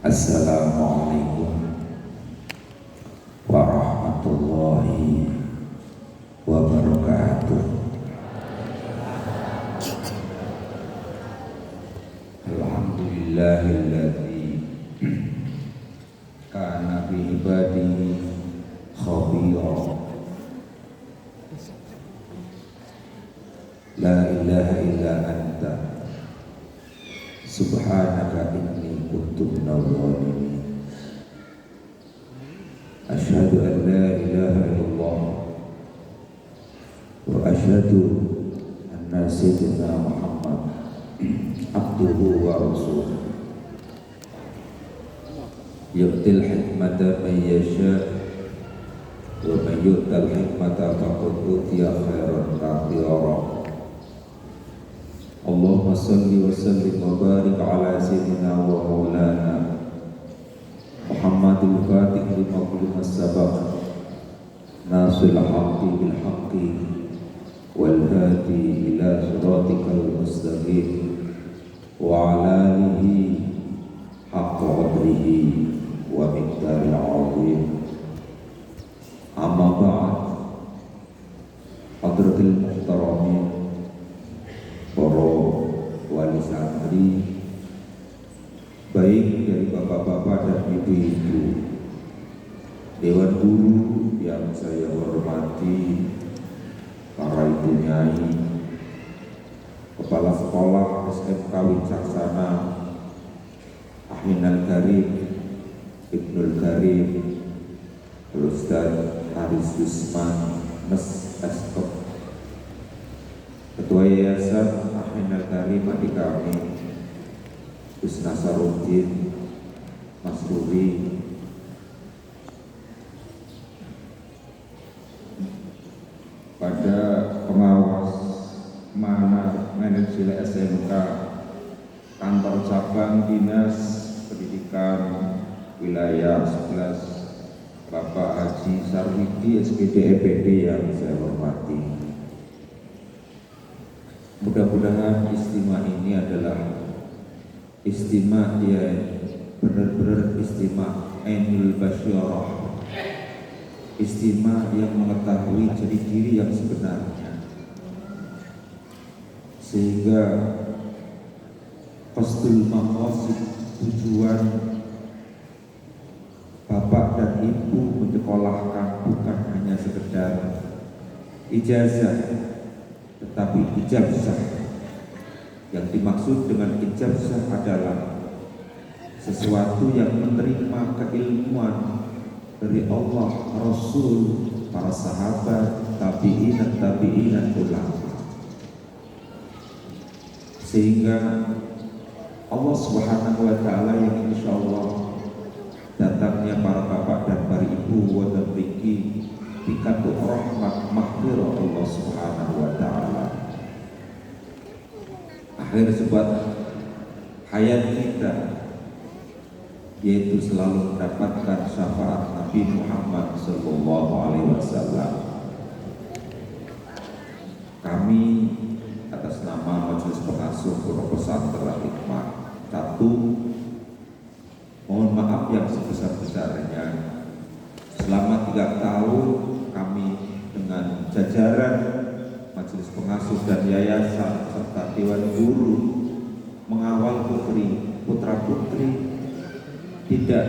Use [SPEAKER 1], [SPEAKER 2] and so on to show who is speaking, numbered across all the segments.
[SPEAKER 1] Assalamualaikum warahmatullahi wabarakatuh. Alhamdulillahilladzi kana bi ibadihi khabira. La ilaha illa anta subhanaka inni kuntu minadh dhalimin. Asyhadu an la ilaha illallah wa asyhadu anna sayyidina Muhammad abduhu wa rasuluh. Yu'til hikmata man yasha wa man yu'tal hikmata faqad utiya khairan katsira. Allahumma salli wa sallim wa barik ala sayyidina wa maulana Muhammadil Fatih lima kulima sabaq nasil haqqi bil haqqi wal hadi ila siratikal mustaqim wa ala alihi haqqa qadrihi wa miqdaril azim. Amma ba'd. Hadratil muhtaramin, para wali santri, baik dari bapak-bapak dan ibu-ibu, dewan guru yang saya hormati, para ibu nyai, kepala sekolah SMK Wicaksana, Ahinal Karim, Ibnul Karim, Ustaz Haris Usman, Mes-Eskop, Ketua Yayasan Ahinal Karim adik kami Gus Nasaruddin, Mas Ruri, pada pengawas manajer SMK, kantor cabang Dinas Pendidikan Wilayah 11, Bapak Haji Sarwidi SPD EPD yang saya hormati. Mudah-mudahan istimewa ini adalah istimewa yang benar-benar istimewa ainul basyarah, istimewa yang mengetahui jadi diri yang sebenarnya, sehingga qasdul maqasid, tujuan bapak dan ibu menyekolahkan bukan hanya sekedar ijazah, tetapi ijazah. Yang dimaksud dengan ijazah adalah sesuatu yang menerima keilmuan dari Allah, Rasul, para sahabat, tabi'in dan tabi'in ulama, sehingga Allah Subhanahu wa ta'ala yang insyaallah datangnya para bapak dan para ibu wa tabriki tingkat rahmat maghfirah Allah Subhanahu wa ta'ala. Akhir sebab hayat kita, yaitu selalu mendapatkan syafaat Nabi Muhammad sallallahu alaihi wasallam. Kami atas nama Majelis Pengasuh Pondok Pesantren Al-Hikmah Catung, mohon maaf yang sebesar-besarnya. Selama 3 tahun kami dengan jajaran Majelis Pengasuh dan Yayasan serta Dewan Guru mengawal putra-putri tidak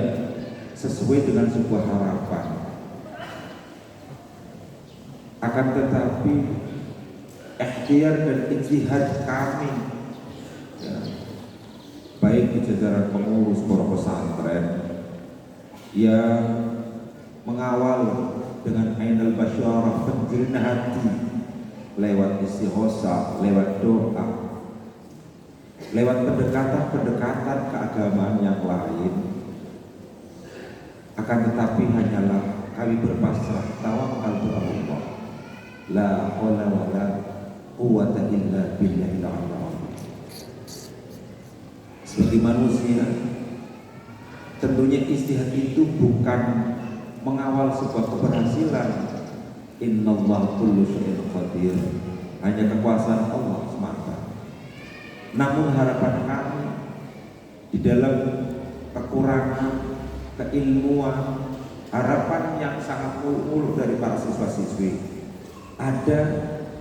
[SPEAKER 1] sesuai dengan sebuah harapan. Akan tetapi ikhtiar dan ijtihad kami, ya, baik di jajaran pengurus pondok pesantren yang mengawal dengan ainul basyarah, penjernih hati, lewat istighosah, lewat doa, lewat pendekatan-pendekatan keagamaan yang lain. Akan tetapi hanyalah kami berpasrah tawakal kepada Allah, la haula wala quwwata illa billahil azim. Sebagai manusia, tentunya ijtihad itu bukan mengawal sebuah keberhasilan. Innallaha kullu syai'in qadir, hanya kekuasaan Allah semata. Namun harapan kami di dalam kekurangan, keilmuan, harapan yang sangat muluk-muluk dari para siswa-siswi. Ada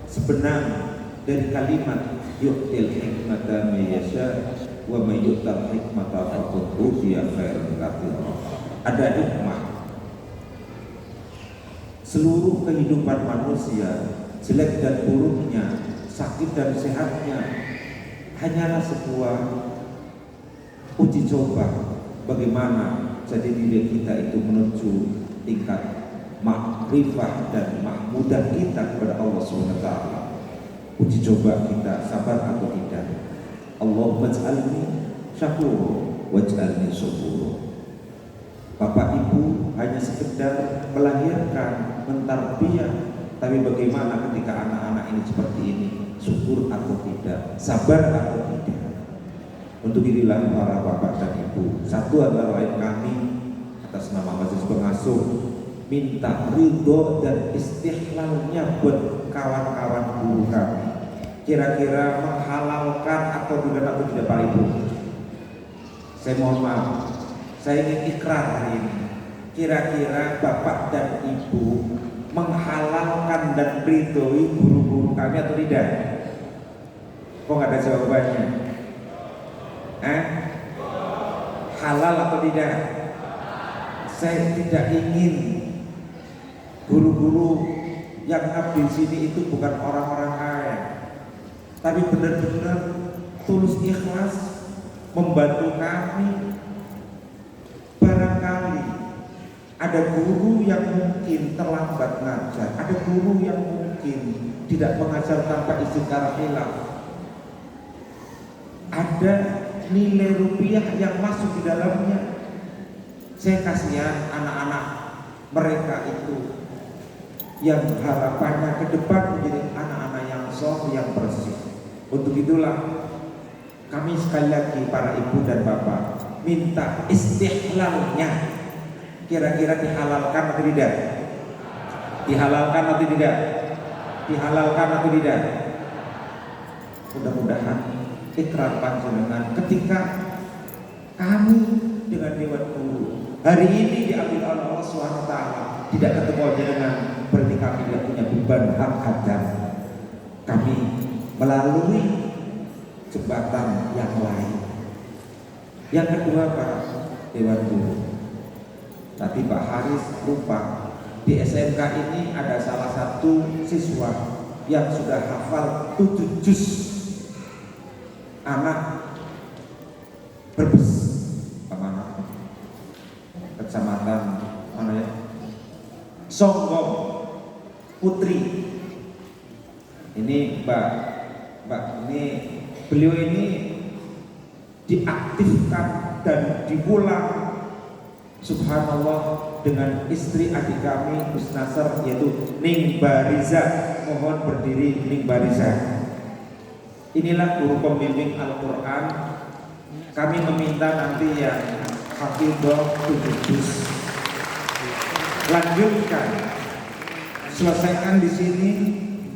[SPEAKER 1] sebenarnya dari kalimat yu'til hikmata may yasha wa may yu'tal hikmata faqad utiya khairan katsira. Ada hikmah. Seluruh kehidupan manusia, jelek dan buruknya, sakit dan sehatnya, hanyalah sebuah uji coba bagaimana jadi diri kita itu menuju tingkat makrifah dan mahmudah kita kepada Allah SWT. Uji coba kita sabar atau tidak. Allahumma ij'alni syakura waj'alni sabura. Bapak ibu hanya sekedar melahirkan, mentarbiyah, tapi bagaimana ketika anak-anak ini seperti ini, syukur atau tidak, sabar atau tidak. Untuk inilah para bapak dan ibu, satu antara lain kami atas nama majelis pengasuh minta ridho dan istighlaalnya buat kawan-kawan guru kami. Kira-kira menghalalkan atau tidak Pak Ibu? Saya mohon maaf, saya ingin ikrar hari ini. Kira-kira bapak dan ibu menghalalkan dan ridhoi guru-guru kami atau tidak? Kok nggak ada jawabannya? Halal atau tidak? Saya tidak ingin guru-guru yang abdi sini itu bukan orang-orang kaya, tapi benar-benar tulus ikhlas membantu kami. Barangkali ada guru yang mungkin terlambat ngajar, ada guru yang mungkin tidak mengajar tanpa izin khilaf, ada nilai rupiah yang masuk di dalamnya. Saya kasihan anak-anak mereka itu yang harapannya ke depan menjadi anak-anak yang soleh, yang bersih. Untuk itulah kami sekali lagi para ibu dan bapak minta istighlaalnya. Kira-kira dihalalkan atau tidak? Dihalalkan atau tidak? Dihalalkan atau tidak? Mudah-mudahan ikrar panjenengan ketika kami dengan Dewan Guru hari ini diambil oleh Allah SWT, tidak ketemu dengan berarti kami tidak punya beban hak adam. Kami melalui jembatan yang lain. Yang kedua Pak Dewan Guru, tadi Pak Haris lupa, di SMK ini ada salah satu siswa yang sudah hafal 7 juz. Anak Brebes, mana? Kecamatan mana ya? Songgong Putri. Ini Mbak ini beliau ini diaktifkan dan dipulang, subhanallah, dengan istri adik kami Gus Nasr, yaitu Ning Bariza. Mohon berdiri Ning Bariza. Inilah guru pembimbing Al-Quran. Kami meminta nanti yang hafidhah 7 juz lanjutkan, selesaikan di sini,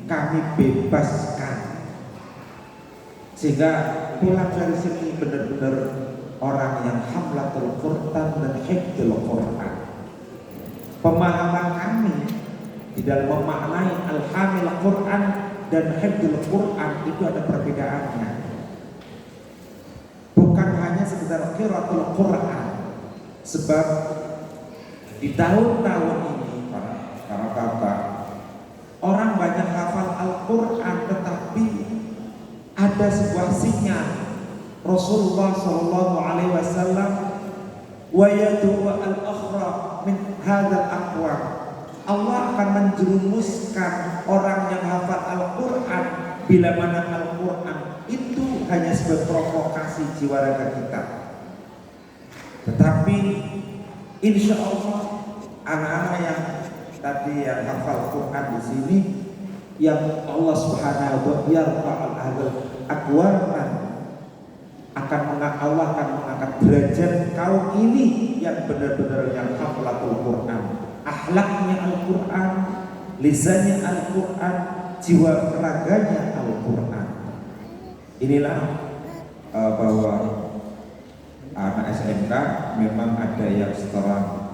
[SPEAKER 1] kami bebaskan, sehingga pulang dari sini benar-benar orang yang hamlatul Quran dan hifdzul Quran. Pemahaman kami di dalam memaknai al-hamil Quran dan hifdzul Quran itu ada perbedaannya. Bukan hanya sekedar qiraatul Quran, sebab di tahun-tahun ini para bapak, orang banyak hafal Al-Quran, tetapi ada sebuah sinyal Rasulullah Shallallahu Alaihi Wasallam, wa yad'u al-akhra min hadzal aqwam. Allah akan menjerumuskan orang yang hafal Al-Quran bila mana Al-Quran itu hanya sebagai provokasi jiwa raga kita. Tetapi insya Allah anak-anak yang tadi yang hafal Quran di sini, yang Allah Subhanahu wa Ta'ala Allah akan mengangkat derajat kaum ini yang benar-benar yang hafalatul Quran, akhlaknya Al-Quran, lisannya Al-Quran, jiwa raganya Al-Quran. Inilah bahwa anak SMK memang ada yang setelah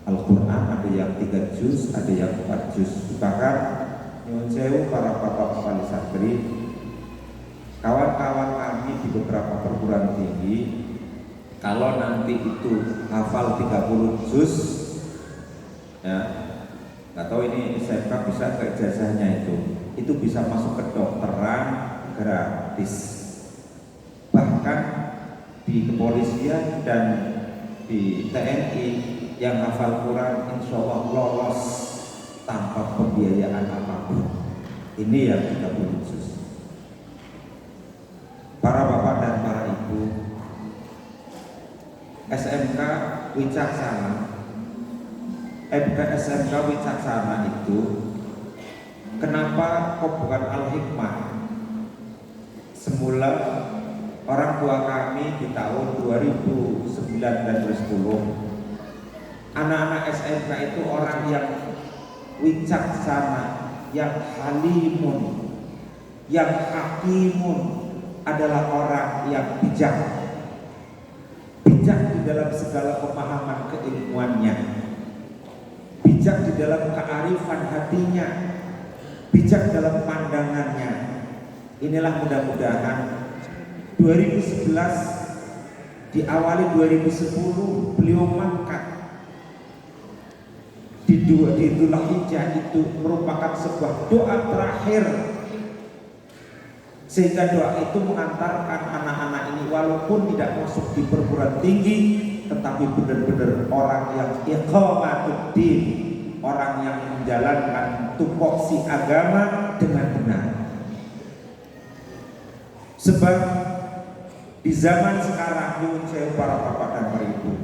[SPEAKER 1] Al-Quran, ada yang 3 juz, ada yang 4 juz. Bahkan nyuwun sewu para bapak wali santri, kawan-kawan kami di beberapa perguruan tinggi, kalau nanti itu hafal 30 juz, ya nggak tahu ini SMK bisa ke ijazahnya itu bisa masuk ke kedokteran gratis. Bahkan di kepolisian dan di TNI yang hafal Quran insya Allah lolos tanpa pembiayaan apapun. Ini yang 30 juz. Para bapak dan para ibu, SMK Wicaksana itu kenapa kok bukan Al-Hikmah? Semula orang tua kami di tahun 2009 dan 2010, anak-anak SMK itu orang yang wicaksana, yang halimun, yang hakimun, adalah orang yang bijak di dalam segala pemahaman keilmuannya, bijak di dalam kearifan hatinya, bijak dalam pandangannya. Inilah mudah-mudahan 2011 diawali 2010 beliau mangkat di Dzulhijjah itu merupakan sebuah doa terakhir, sehingga doa itu mengantarkan anak-anak ini walaupun tidak masuk di perguruan tinggi, tetapi benar-benar orang yang iqamatuddin, orang yang menjalankan tupoksi agama dengan benar. Sebab di zaman sekarang, nyuwun sewu para bapak dan para ibu,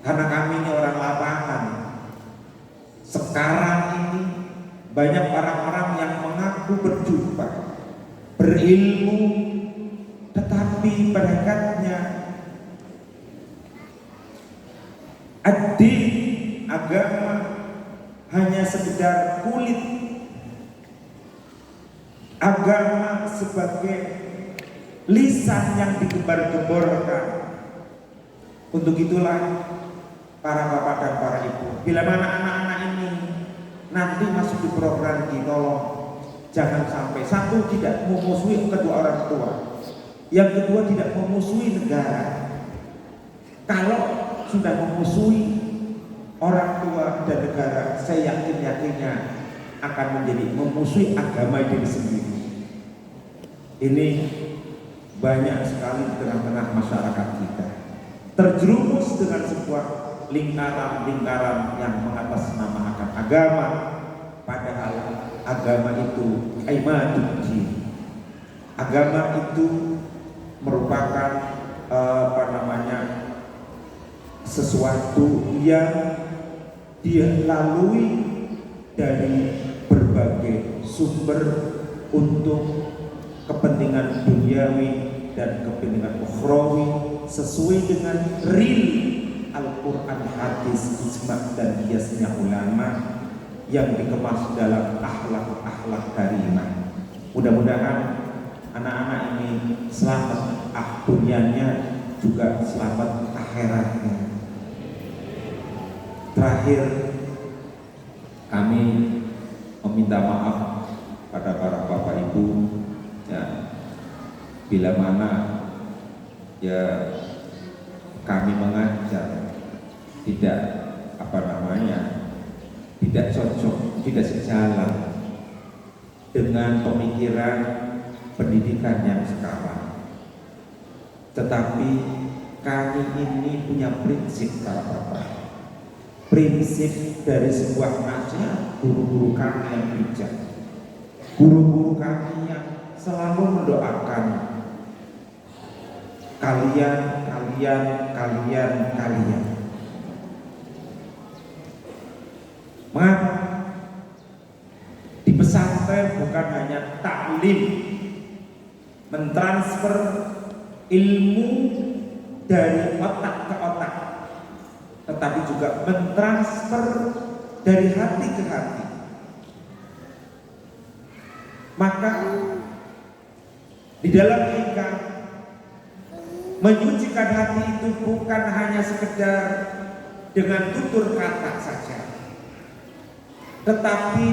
[SPEAKER 1] karena kami ini orang lapangan, sekarang ini banyak orang-orang yang mengaku berjumpa, berilmu, tetapi pada hakikatnya ad-din, agama, hanya sekedar kulit. Agama sebagai lisan yang digembar-gemborkan. Untuk itulah para bapak dan para ibu, bila mana anak-anak ini nanti masuk di program ini, tolong jangan sampai satu, tidak memusuhi kedua orang tua, yang kedua tidak memusuhi negara. Kalau sudah memusuhi orang tua dan negara, saya yakinnya akan menjadi memusuhi agama diri sendiri. Ini banyak sekali di tengah-tengah masyarakat kita terjerumus dengan sebuah lingkaran-lingkaran yang mengatasnamakan agama, padahal agama itu imaduddin. Agama itu merupakan sesuatu yang dia lalui dari berbagai sumber untuk kepentingan duniawi dan kepentingan ukhrawi sesuai dengan real Al-Quran, hadis, ijma' dan kiasnya ulama yang dikemas dalam akhlak-akhlak karimah. Mudah-mudahan anak-anak ini selamat dunianya, juga selamat akhiratnya. Terakhir, kami meminta maaf pada para bapak ibu, ya, bila mana ya kami mengajar tidak tidak cocok, tidak sejalan dengan pemikiran pendidikan yang sekarang. Tetapi kami ini punya prinsip para bapak, prinsip dari sebuah nasihat guru-guru kami yang bijak, guru-guru kami yang selalu mendoakan kalian. Mengapa? Di pesantren bukan hanya taklim, mentransfer ilmu dari otak ke otak, tetapi juga mentransfer dari hati ke hati. Maka di dalam hikam Menyucikan hati itu bukan hanya sekedar dengan tutur kata saja, tetapi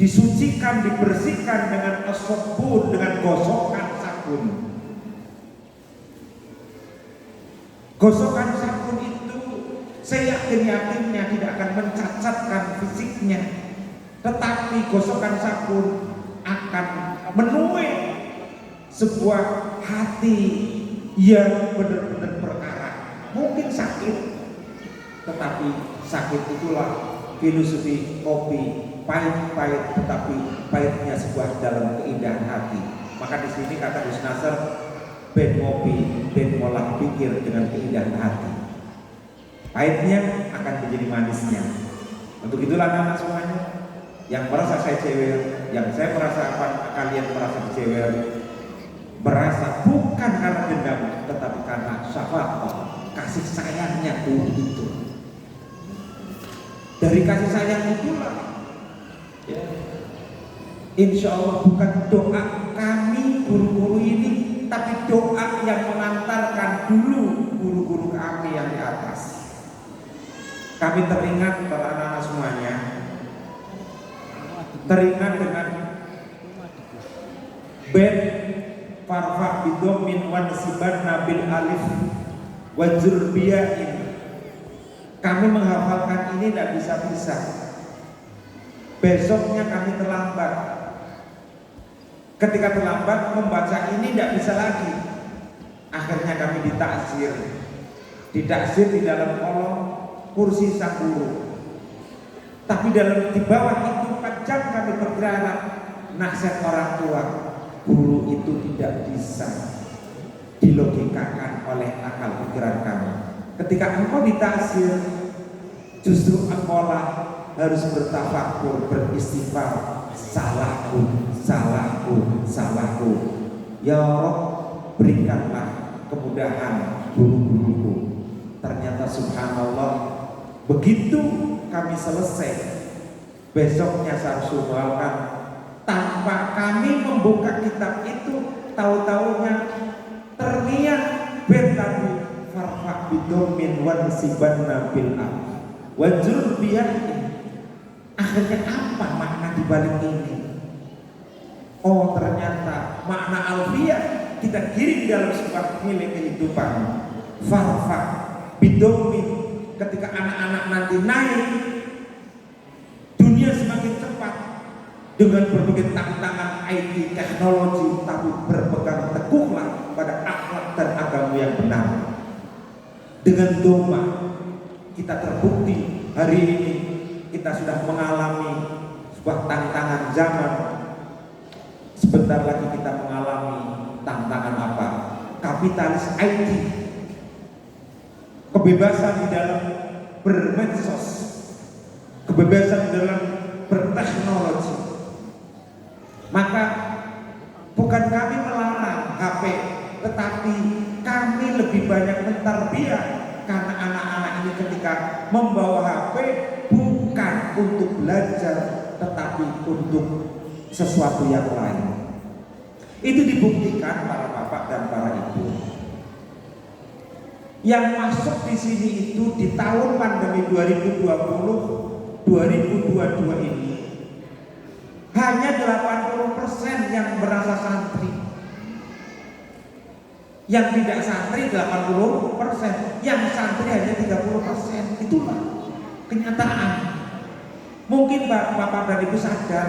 [SPEAKER 1] disucikan, dibersihkan dengan as-sabun, dengan gosokan sabun. Gosokan sabun itu saya yakinnya tidak akan mencacatkan fisiknya, tetapi gosokan sabun akan menuai sebuah hati yang benar-benar berkarat. Mungkin sakit, tetapi sakit itulah filosofi kopi, pahit-pahit, tetapi pahitnya sebuah dalam keindahan hati. Maka di sini kata Gus Nasr, ben ngopi, ben ngolah pikir dengan keindahan hati. Pahitnya akan menjadi manisnya. Untuk itulah anak-anak semuanya, yang merasa saya cewek, yang saya merasa kalian merasa cewek, berasa bukan karena dendam, tetapi karena syafaqah, kasih sayangnya guru itu. Dari kasih sayang itulah, ya, insya Allah bukan doa kami guru-guru ini, tapi doa yang mengantarkan dulu guru-guru kami yang di atas. Kami teringat para anak-anak semuanya, teringat dengan bed farfa bidomin wan siban nabil alif wajur biyain. Kami menghafalkan ini tidak bisa-bisa. Besoknya kami terlambat. Ketika terlambat membaca ini tidak bisa lagi. Akhirnya kami ditaksir. Ditaksir di dalam kolom kursi sang guru. Tapi di bawah itu 4 jam kami bergerak. Nasihat orang tua, guru itu tidak bisa dilogikakan oleh akal pikiran kamu. Ketika engkau ditaksir, justru engkau harus bertafakur, beristighfar. Salahku, salahku, salahku. Ya Rabb, berikanlah kemudahan guru-guruku. Ternyata subhanallah, begitu kami selesai, besoknya sarsualkan, tanpa kami membuka kitab itu, tahu-tahunya terniat betabi farfah bidomin wan siban nabil wajur biyain. Akhirnya apa makna dibalik ini? Oh, ternyata makna alfiah kita kirim dalam sebuah nilai kehidupan. Farfah bidomin, ketika anak-anak nanti naik, dunia semakin cepat dengan berbagai tantangan IT teknologi, tapi berpegang teguhlah pada akhlak dan agama yang benar. Dengan doma kita terbukti hari ini kita sudah mengalami sebuah tantangan zaman. Sebentar lagi kita mengalami tantangan apa? Kapitalis IT. Kebebasan di dalam bermedsos, kebebasan di dalam berteknologi. Maka bukan kami melarang HP, tetapi kami lebih banyak mentarbiyah, karena anak-anak ini ketika membawa HP bukan untuk belajar, tetapi untuk sesuatu yang lain. Itu dibuktikan para bapak dan para ibu. Yang masuk di sini itu di tahun pandemi 2020-2022 ini hanya 80% yang berasa santri. Yang tidak santri 80%, yang santri hanya 30%. Itulah kenyataan. Mungkin bapak dan ibu sadar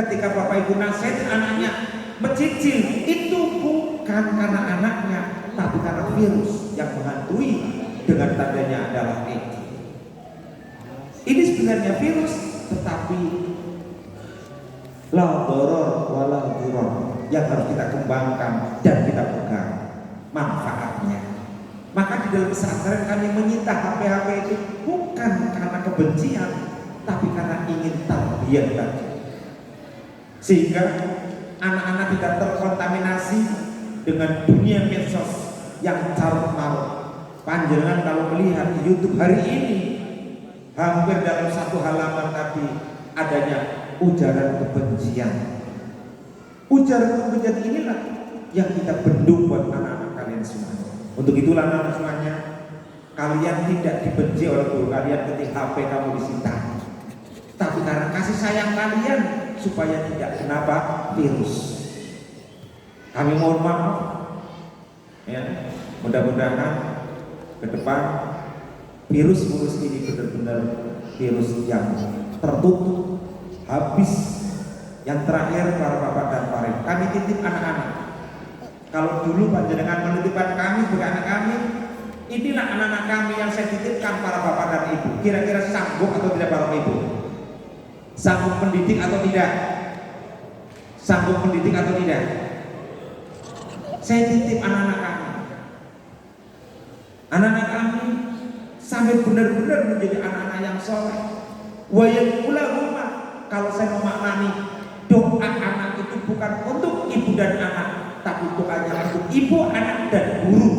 [SPEAKER 1] ketika bapak ibu nasihat anaknya mencicil, itu bukan karena anaknya, tapi karena virus yang menghantui, dengan tandanya adalah AIDS. Ini sebenarnya virus, tetapi la doror wala diror yang harus kita kembangkan dan kita pegang manfaatnya. Maka di dalam pesantren kami menyita HP-HP itu bukan karena kebencian, tapi karena ingin tarbiyah tadi, sehingga anak-anak tidak terkontaminasi dengan dunia medsos yang carut marut. Panjenengan kalau melihat di YouTube hari ini, hampir dalam satu halaman tadi adanya ujaran kebencian. Ujaran kebencian inilah yang kita bendung buat anak-anak semuanya. Untuk itulah anak semuanya, kalian tidak dibenci oleh guru kalian ketika HP kamu disita, tapi karena kasih sayang kalian supaya tidak kenapa virus. Kami mohon maaf ya, mudah-mudahan ke depan virus ini benar-benar virus yang tertutup, habis. Yang terakhir para bapak dan para ibu, kami titip anak-anak. Kalau dulu panjenengan menitipkan kami sebagai anak kami, inilah anak-anak kami yang saya titipkan para bapak dan ibu. Kira-kira sanggup atau tidak bapak ibu? Sanggup mendidik atau tidak? Sanggup mendidik atau tidak? Saya titip anak-anak kami. Anak-anak kami sampai benar-benar menjadi anak-anak yang soleh. Wa yaqulahuma, kalau saya memaknani doa anak itu bukan untuk ibu dan anak, tapi doanya untuk ibu, anak, dan guru,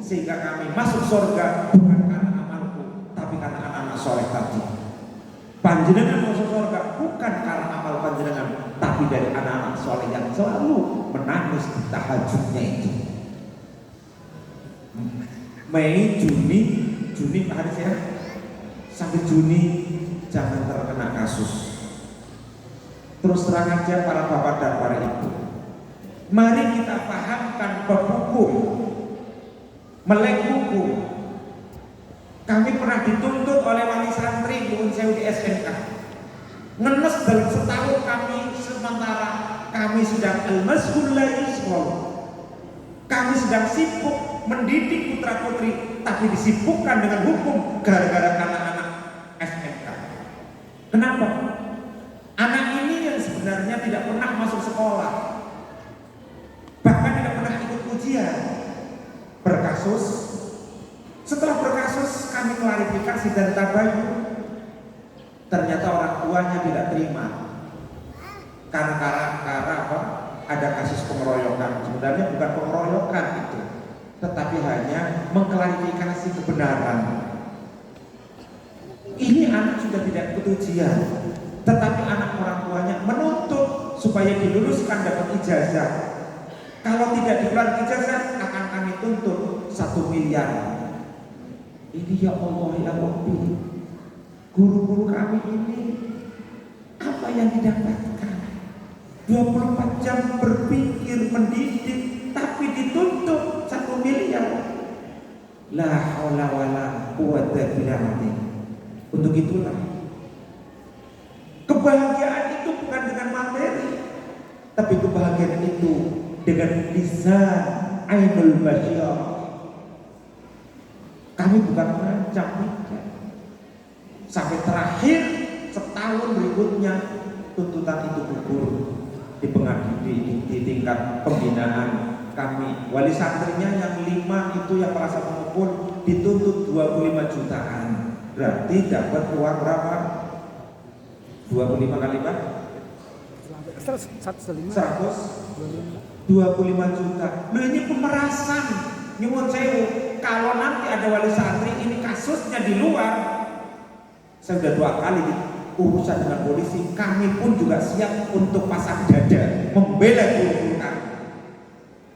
[SPEAKER 1] sehingga kami masuk surga bukan karena amalku, tapi karena anak-anak soleh tadi. Panjenengan masuk surga bukan karena amal panjenengan, tapi dari anak-anak soleh yang selalu menangis di tahajudnya itu. Mei, Juni Pak Haris ya, sampai Juni jangan terkena kasus. Terus terang aja para bapak dan para ibu, mari kita pahamkan hukum, melek hukum. Kami pernah dituntut oleh wali santri Nuwun Sewu di SMK, ngenes dalam setahun kami, sementara kami sedang al-mashghul la yusghal. Kami sedang sibuk mendidik putra putri, tapi disibukkan dengan hukum gara-gara anak-anak SMK. Kenapa? Anak ini yang sebenarnya tidak pernah masuk sekolah, bahkan tidak pernah ikut ujian, berkasus. Setelah berkasus kami klarifikasi dan tabayun, ternyata orang tuanya tidak terima karena apa? Ada kasus pengeroyokan. Sebenarnya bukan pengeroyokan itu, tetapi hanya mengklarifikasi kebenaran. Ini anak sudah tidak ikut ujian, tetapi anak orang tuanya menuntut supaya diluluskan dapat ijazah. Kalau tidak dikeluarkan ijazah akan kami tuntut 1 miliar. Ini ya Allah ya Rabbi, guru-guru kami ini apa yang didapatkan? 24 jam berpikir, mendidik, tapi dituntut 1 miliar. La haula wala quwwata illa billah. Untuk itulah kebahagiaan itu bukan dengan materi, tapi kebahagiaan itu dengan lisan ainul basyar. Kami bukan merancang, tidak. Sampai terakhir setahun berikutnya tuntutan itu gugur di pengadilan, di tingkat pembinaan kami. Wali santrinya yang 5 itu yang merasa memukul dituntut 25 jutaan. Berarti dapat uang berapa? 25 kali Pak? 125 juta. Loh ini pemerasan. Nyuwun sewu. Kalau nanti ada wali santri ini kasusnya di luar, saya sudah 2 kali urusan dengan polisi, kami pun juga siap untuk pasang dada membela guru-guru kami.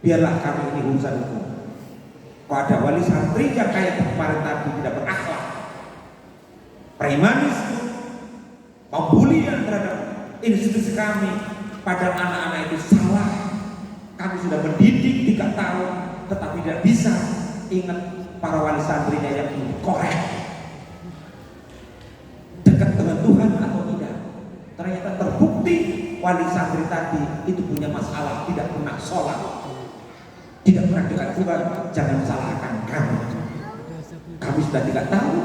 [SPEAKER 1] Biarlah kami ini urusan itu. Kalau ada wali santri yang kayak kemarin tadi tidak berakhlak, premanis, pembulian terhadap institusi kami, padahal anak-anak itu salah. Kami sudah mendidik 3 tahun, tetapi tidak bisa. Ingat para wali santrinya yang korek, dekat dengan Tuhan atau tidak. Ternyata terbukti wali santri tadi itu punya masalah, tidak pernah sholat, tidak pernah dekat Tuhan. Jangan salahkan kami. Kami sudah 3 tahun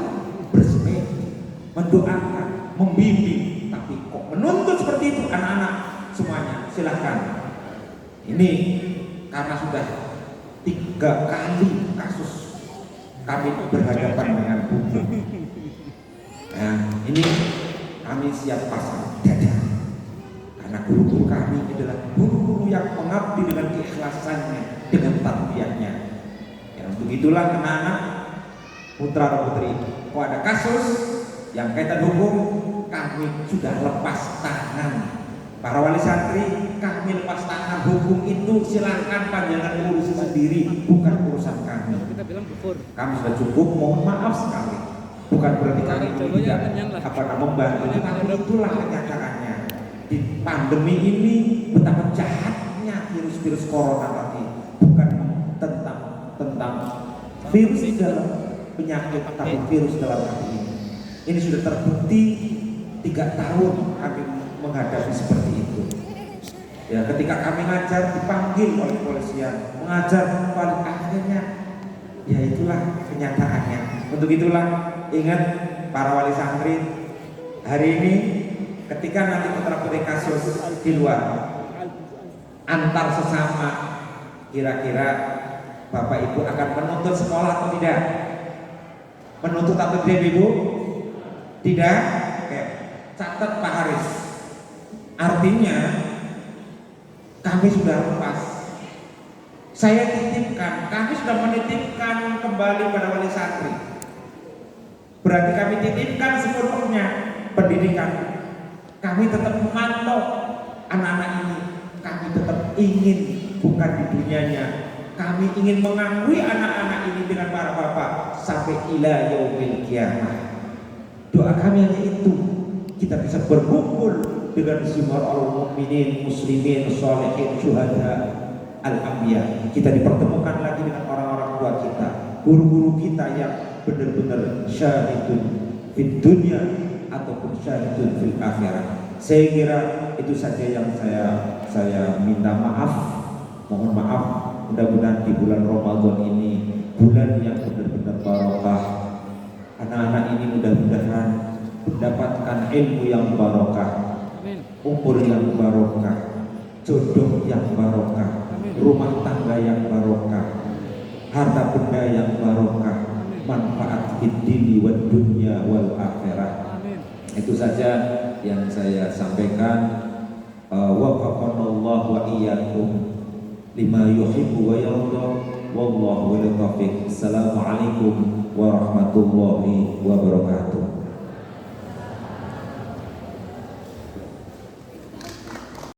[SPEAKER 1] bersemedi, mendoakan, membimbing, tapi kok menuntut seperti itu anak-anak semuanya. Silahkan. Ini karena sudah 3 kali kasus kami berhadapan dengan hukum. Nah, ini kami siap pasang dada karena guru-guru kami adalah guru-guru yang mengabdi dengan keikhlasannya, dengan tarbiyahnya. Ya, begitulah anak-anak putra putri. Kalau ada kasus yang kaitan hukum, kami sudah lepas tangan. Para wali santri, kami lepas tangan hukum itu silakan panjangan urusi sendiri, bukan urusan kami.
[SPEAKER 2] Kita bilang bufur.
[SPEAKER 1] Kami sudah cukup, mohon maaf sekali. Bukan berarti kami tidak membantu, tapi itulah kenyataannya. Di pandemi ini betapa jahatnya virus-virus corona tadi, bukan tentang virus dalam penyakit, tapi virus dalam hati ini. Ini sudah terbukti 3 tahun kami menghadapi seperti itu. Ya, ketika kami ngajar dipanggil oleh kepolisian, mengajar paling akhirnya, ya itulah kenyataannya. Untuk itulah ingat para wali santri, hari ini ketika nanti putra-putri kasus di luar antar sesama, kira-kira Bapak Ibu akan menuntut sekolah atau tidak? Menuntut atau tidak, Ibu? Tidak? Oke. Catat Pak Haris. Artinya kami sudah lepas. Saya titipkan, kami sudah menitipkan kembali pada wali santri. Berarti kami titipkan sepenuhnya pendidikan. Kami tetap memantau anak-anak ini. Kami tetap ingin, bukan di dunianya, kami ingin mengakui anak-anak ini dengan para bapak sampai ila yaumil qiyamah. Doa kami hanya itu, kita bisa berkumpul dengan semua al-mu'minin, muslimin, sholihin, syuhada, al-anbiya. Kita dipertemukan lagi dengan orang-orang tua kita, guru-guru kita yang benar-benar syahidun fid dunya ataupun syahidun fil akhirat. Saya kira itu saja yang saya minta maaf, mohon maaf. Mudah-mudahan di bulan Ramadan ini, bulan yang benar-benar barokah, anak-anak ini mudah-mudahan mendapatkan ilmu yang barokah, umur yang barokah, jodoh yang barokah, rumah tangga yang barokah, harta benda yang barokah, manfaat hidup wa dunya wal akhirah. Itu saja yang saya sampaikan. Wafaqanallahu wa iyyakum lima yuhibbu wa yarda, wallahu wal taufiq. Assalamualaikum warahmatullahi wabarakatuh.